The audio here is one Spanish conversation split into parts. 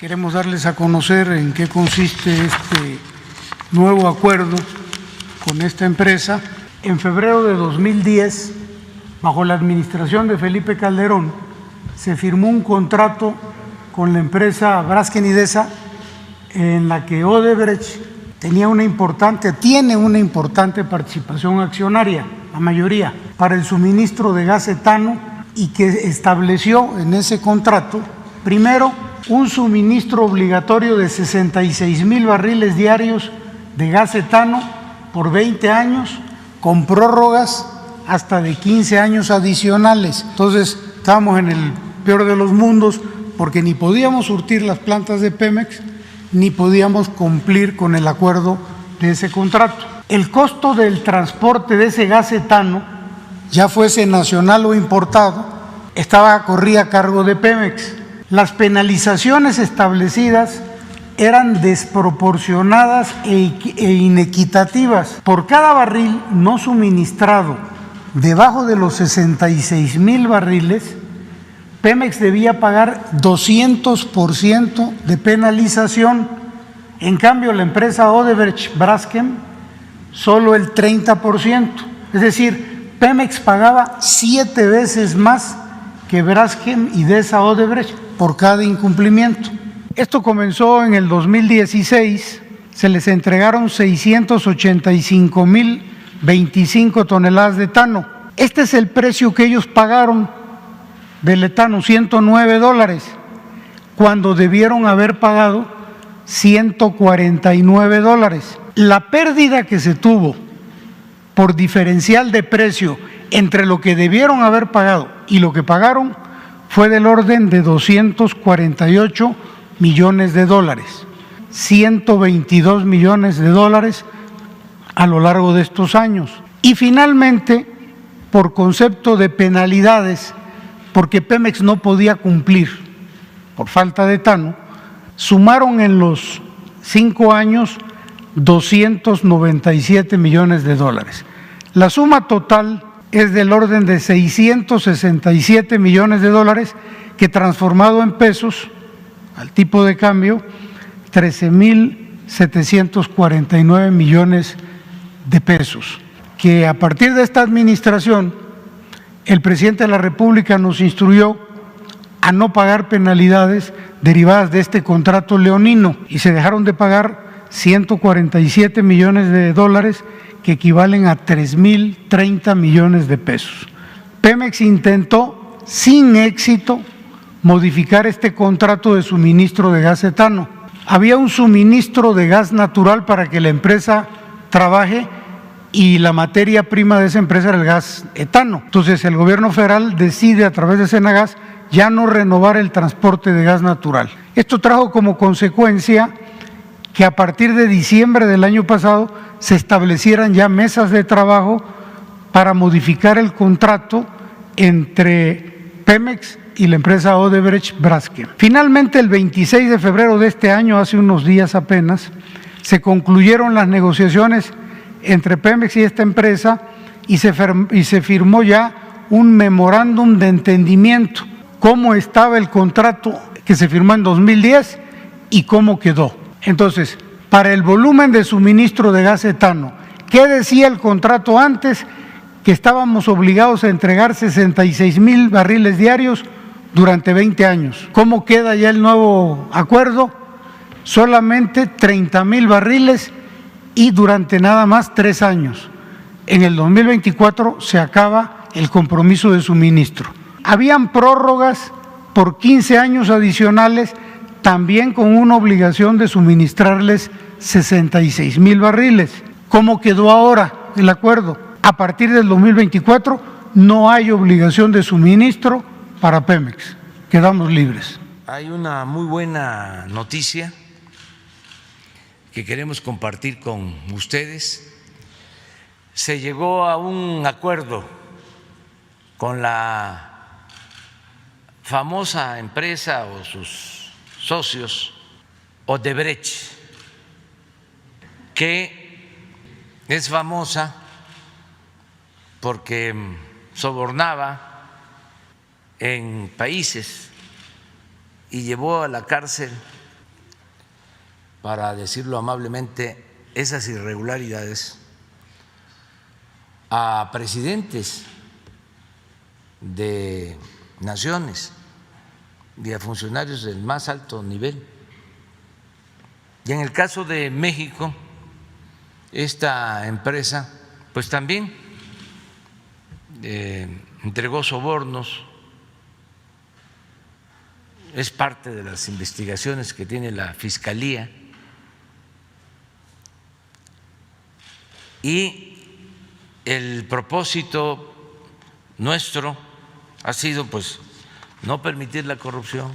Queremos darles a conocer en qué consiste este nuevo acuerdo con esta empresa. En febrero de 2010, bajo la administración de Felipe Calderón, se firmó un contrato con la empresa Braskem Idesa, en la que Odebrecht tiene una importante participación accionaria, la mayoría, para el suministro de gas etano, y que estableció en ese contrato, primero, un suministro obligatorio de 66,000 barriles diarios de gas etano por 20 años, con prórrogas hasta de 15 años adicionales. Entonces, estábamos en el peor de los mundos, porque ni podíamos surtir las plantas de Pemex, ni podíamos cumplir con el acuerdo de ese contrato. El costo del transporte de ese gas etano, ya fuese nacional o importado, corría a cargo de Pemex. Las penalizaciones establecidas eran desproporcionadas e inequitativas. Por cada barril no suministrado debajo de los 66,000 barriles, Pemex debía pagar 200% de penalización. En cambio, la empresa Odebrecht Braskem solo el 30%. Es decir, Pemex pagaba 7 veces más que Braskem Idesa Odebrecht por cada incumplimiento. Esto comenzó en el 2016, se les entregaron 685,025 toneladas de etano. Este es el precio que ellos pagaron del etano, $109, cuando debieron haber pagado $149. La pérdida que se tuvo por diferencial de precio entre lo que debieron haber pagado y lo que pagaron fue del orden de $248 millones, 122 millones de dólares a lo largo de estos años. Y finalmente, por concepto de penalidades, porque Pemex no podía cumplir por falta de etano, sumaron en los 5 años 297 millones de dólares. La suma total es del orden de 667 millones de dólares, que transformado en pesos, al tipo de cambio, 13,749 millones de pesos, que a partir de esta administración, el presidente de la República nos instruyó a no pagar penalidades derivadas de este contrato leonino, y se dejaron de pagar 147 millones de dólares, que equivalen a 3,030 millones de pesos. Pemex intentó, sin éxito, modificar este contrato de suministro de gas etano. Había un suministro de gas natural para que la empresa trabaje, y la materia prima de esa empresa era el gas etano. Entonces, el gobierno federal decide, a través de Senagas, ya no renovar el transporte de gas natural. Esto trajo como consecuencia que a partir de diciembre del año pasado se establecieran ya mesas de trabajo para modificar el contrato entre Pemex y la empresa Odebrecht Braskem. Finalmente, el 26 de febrero de este año, hace unos días apenas, se concluyeron las negociaciones entre Pemex y esta empresa, y se firmó ya un memorándum de entendimiento, cómo estaba el contrato que se firmó en 2010 y cómo quedó. Entonces, para el volumen de suministro de gas etano, ¿qué decía el contrato antes? Que estábamos obligados a entregar 66,000 barriles diarios durante 20 años. ¿Cómo queda ya el nuevo acuerdo? Solamente 30,000 barriles y durante nada más 3 años. En el 2024 se acaba el compromiso de suministro. Habían prórrogas por 15 años adicionales, también con una obligación de suministrarles 66,000 barriles. ¿Cómo quedó ahora el acuerdo? A partir del 2024 no hay obligación de suministro para Pemex. Quedamos libres. Hay una muy buena noticia que queremos compartir con ustedes. Se llegó a un acuerdo con la famosa empresa o sus socios Odebrecht, que es famosa porque sobornaba en países y llevó a la cárcel para decirlo amablemente, esas irregularidades a presidentes de naciones y a funcionarios del más alto nivel. Y en el caso de México, esta empresa pues también entregó sobornos, es parte de las investigaciones que tiene la Fiscalía, y el propósito nuestro ha sido pues no permitir la corrupción,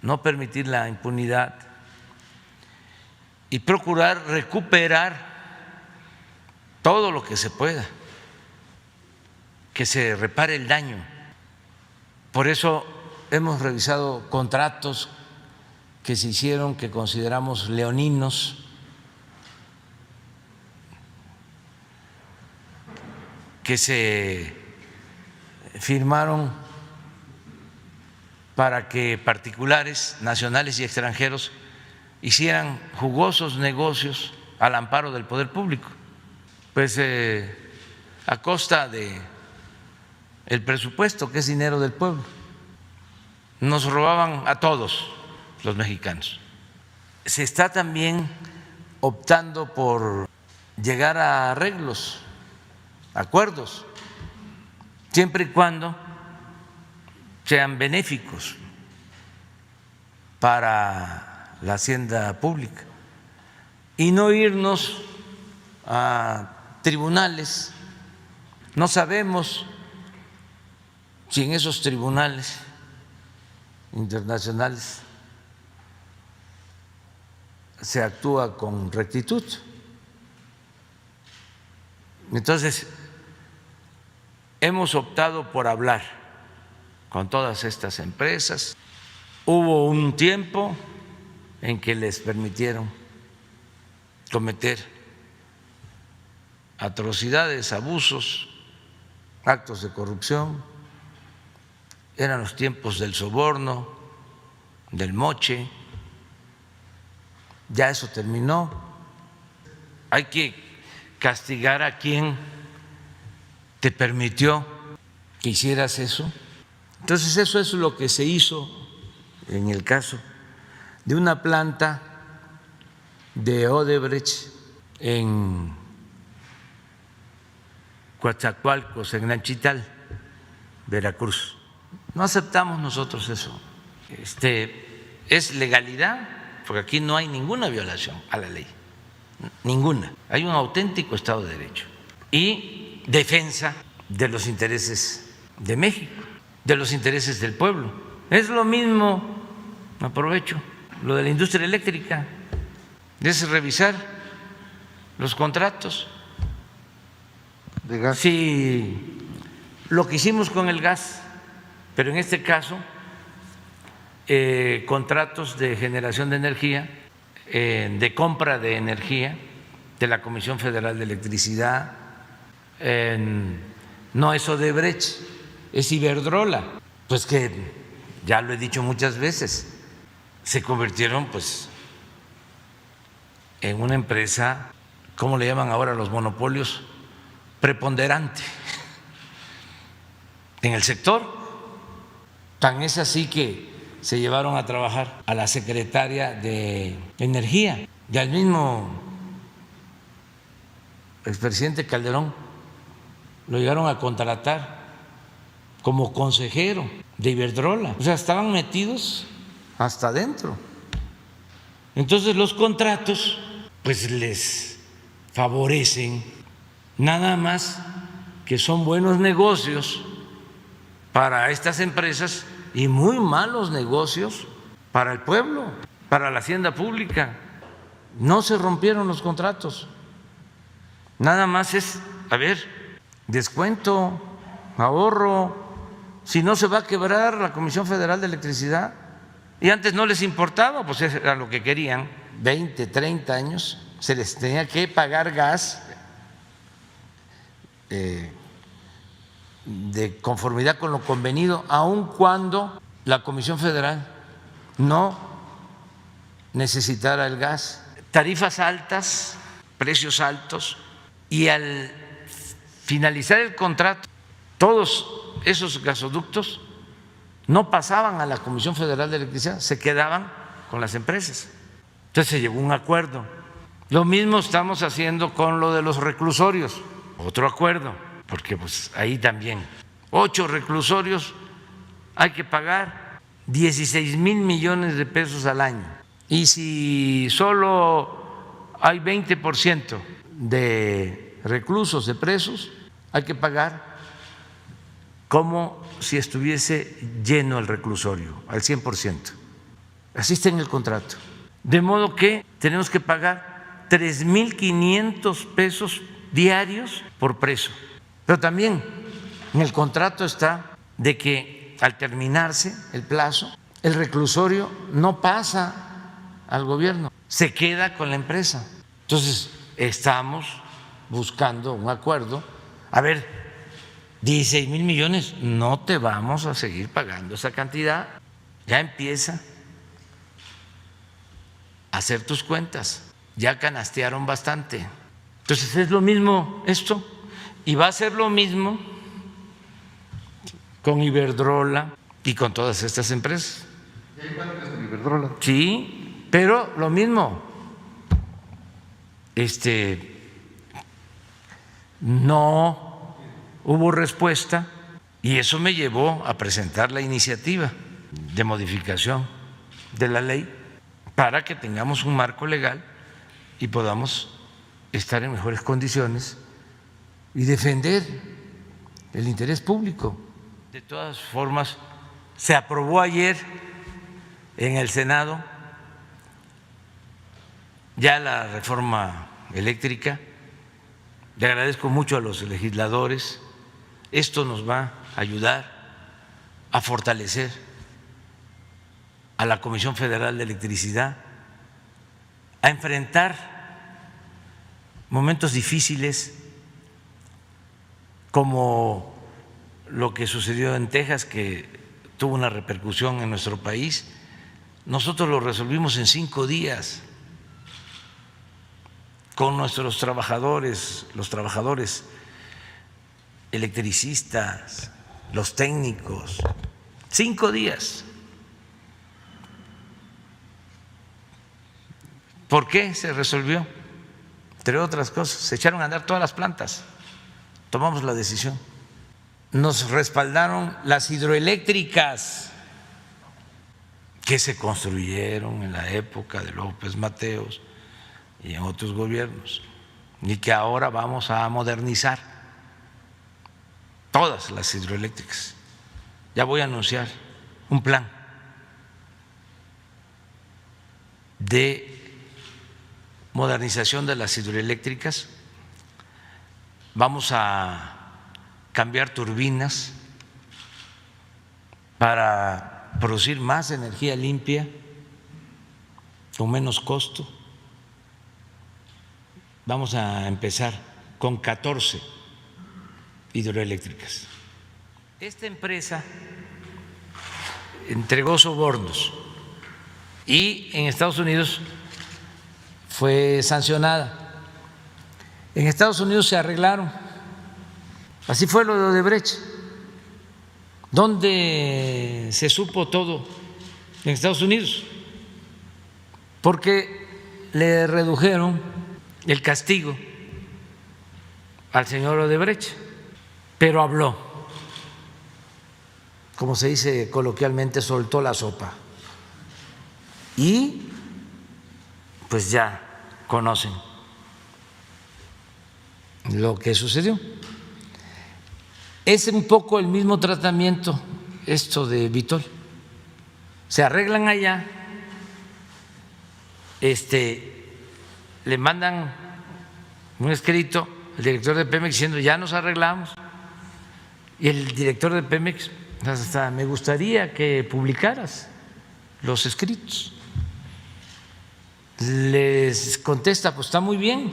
no permitir la impunidad y procurar recuperar todo lo que se pueda, que se repare el daño. Por eso hemos revisado contratos que se hicieron que consideramos leoninos, que se firmaron para que particulares, nacionales y extranjeros hicieran jugosos negocios al amparo del poder público, pues a costa de el presupuesto, que es dinero del pueblo. Nos robaban a todos los mexicanos. Se está también optando por llegar a arreglos, acuerdos, siempre y cuando sean benéficos para la hacienda pública y no irnos a tribunales. No sabemos si en esos tribunales internacionales se actúa con rectitud. Entonces, hemos optado por hablar con todas estas empresas. Hubo un tiempo en que les permitieron cometer atrocidades, abusos, actos de corrupción. Eran los tiempos del soborno, del moche. Ya eso terminó. Hay que castigar a quien te permitió que hicieras eso. Entonces eso es lo que se hizo en el caso de una planta de Odebrecht en Coatzacoalcos, en Nanchital, Veracruz. No aceptamos nosotros eso. Es legalidad, porque aquí no hay ninguna violación a la ley, ninguna. Hay un auténtico Estado de Derecho y defensa de los intereses de México, de los intereses del pueblo. Es lo mismo, aprovecho, lo de la industria eléctrica, es revisar los contratos. De gas. Si lo que hicimos con el gas, pero en este caso contratos de generación de energía, de compra de energía de la Comisión Federal de Electricidad, no es Odebrecht, es Iberdrola, pues que ya lo he dicho muchas veces, se convirtieron pues en una empresa, ¿cómo le llaman ahora los monopolios? Preponderante en el sector. Tan es así que se llevaron a trabajar a la secretaria de Energía y al mismo expresidente Calderón lo llegaron a contratar como consejero de Iberdrola. O sea, estaban metidos hasta adentro. Entonces los contratos pues les favorecen, nada más que son buenos negocios para estas empresas y muy malos negocios para el pueblo, para la hacienda pública. No se rompieron los contratos, nada más es, a ver, descuento, ahorro, si no se va a quebrar la Comisión Federal de Electricidad. Y antes no les importaba, pues era lo que querían, 20, 30 años, se les tenía que pagar gas de conformidad con lo convenido, aun cuando la Comisión Federal no necesitara el gas. Tarifas altas, precios altos, y al finalizar el contrato, todos esos gasoductos no pasaban a la Comisión Federal de Electricidad, se quedaban con las empresas. Entonces se llegó a un acuerdo. Lo mismo estamos haciendo con lo de los reclusorios, otro acuerdo, porque pues ahí también 8 reclusorios hay que pagar 16,000 millones de pesos al año. Y si solo hay 20% de reclusos, de presos, hay que pagar como si estuviese lleno el reclusorio, al 100%. Así está en el contrato. De modo que tenemos que pagar 3,500 pesos diarios por preso. Pero también en el contrato está de que al terminarse el plazo, el reclusorio no pasa al gobierno, se queda con la empresa. Entonces estamos buscando un acuerdo. A ver, 16,000 millones, no te vamos a seguir pagando esa cantidad. Ya empieza a hacer tus cuentas, ya canastearon bastante. Entonces es lo mismo esto, y va a ser lo mismo con Iberdrola y con todas estas empresas. ¿Ya hay pláticas con Iberdrola? Sí, pero lo mismo, no hubo respuesta, y eso me llevó a presentar la iniciativa de modificación de la ley para que tengamos un marco legal y podamos estar en mejores condiciones y defender el interés público. De todas formas, se aprobó ayer en el Senado ya la reforma eléctrica. Le agradezco mucho a los legisladores. Esto nos va a ayudar a fortalecer a la Comisión Federal de Electricidad, a enfrentar momentos difíciles como lo que sucedió en Texas, que tuvo una repercusión en nuestro país. Nosotros lo resolvimos en 5 días con nuestros trabajadores, los trabajadores electricistas, los técnicos. 5 días. ¿Por qué se resolvió? Entre otras cosas, se echaron a andar todas las plantas. Tomamos la decisión. Nos respaldaron las hidroeléctricas que se construyeron en la época de López Mateos y en otros gobiernos, y que ahora vamos a modernizar todas las hidroeléctricas. Ya voy a anunciar un plan de modernización de las hidroeléctricas. Vamos a cambiar turbinas para producir más energía limpia con menos costo. Vamos a empezar con 14 hidroeléctricas. Esta empresa entregó sobornos y en Estados Unidos fue sancionada. En Estados Unidos se arreglaron. Así fue lo de Odebrecht. ¿Dónde se supo todo? En Estados Unidos. Porque le redujeron el castigo al señor Odebrecht, pero habló, como se dice coloquialmente, soltó la sopa. Y pues ya conocen lo que sucedió. Es un poco el mismo tratamiento esto de Vitol. Se arreglan allá, le mandan un escrito al director de Pemex diciendo ya nos arreglamos, y el director de Pemex hasta me gustaría que publicaras los escritos. Les contesta, pues está muy bien,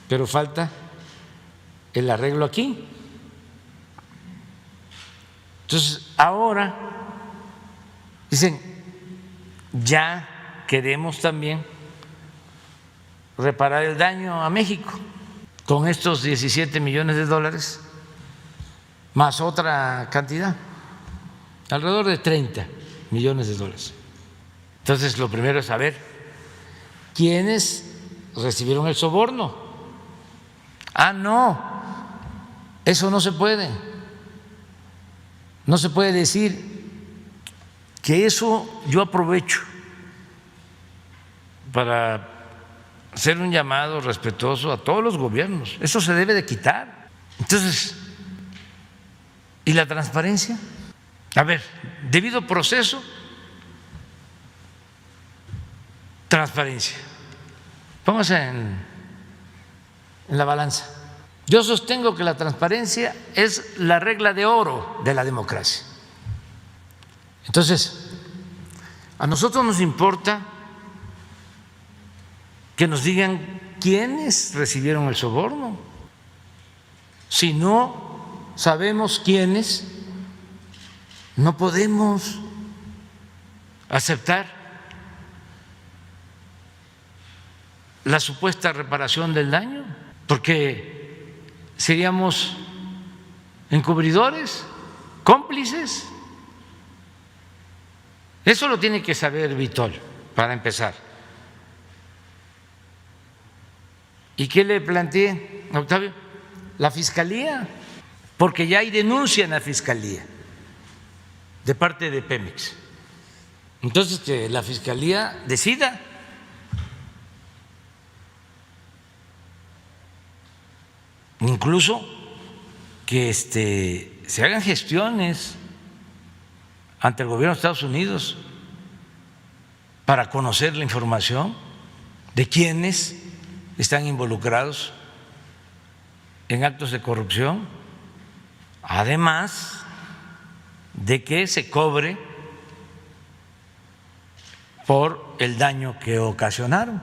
pero falta el arreglo aquí. Entonces ahora dicen ya queremos también reparar el daño a México con estos 17 millones de dólares más otra cantidad, alrededor de 30 millones de dólares. Entonces, lo primero es saber quiénes recibieron el soborno. Ah, no, eso no se puede. No se puede decir que eso yo aprovecho para hacer un llamado respetuoso a todos los gobiernos. Eso se debe de quitar. Entonces, ¿y la transparencia? A ver, debido proceso, transparencia. Póngase en la balanza. Yo sostengo que la transparencia es la regla de oro de la democracia. Entonces, a nosotros nos importa que nos digan quiénes recibieron el soborno. Si no sabemos quiénes, no podemos aceptar la supuesta reparación del daño, porque seríamos encubridores, cómplices. Eso lo tiene que saber Vittorio, para empezar. ¿Y qué le planteé, Octavio? La Fiscalía, porque ya hay denuncia en la Fiscalía de parte de Pemex. Entonces, que la Fiscalía decida. Incluso que se hagan gestiones ante el gobierno de Estados Unidos para conocer la información de quiénes están involucrados en actos de corrupción, además de que se cobre por el daño que ocasionaron.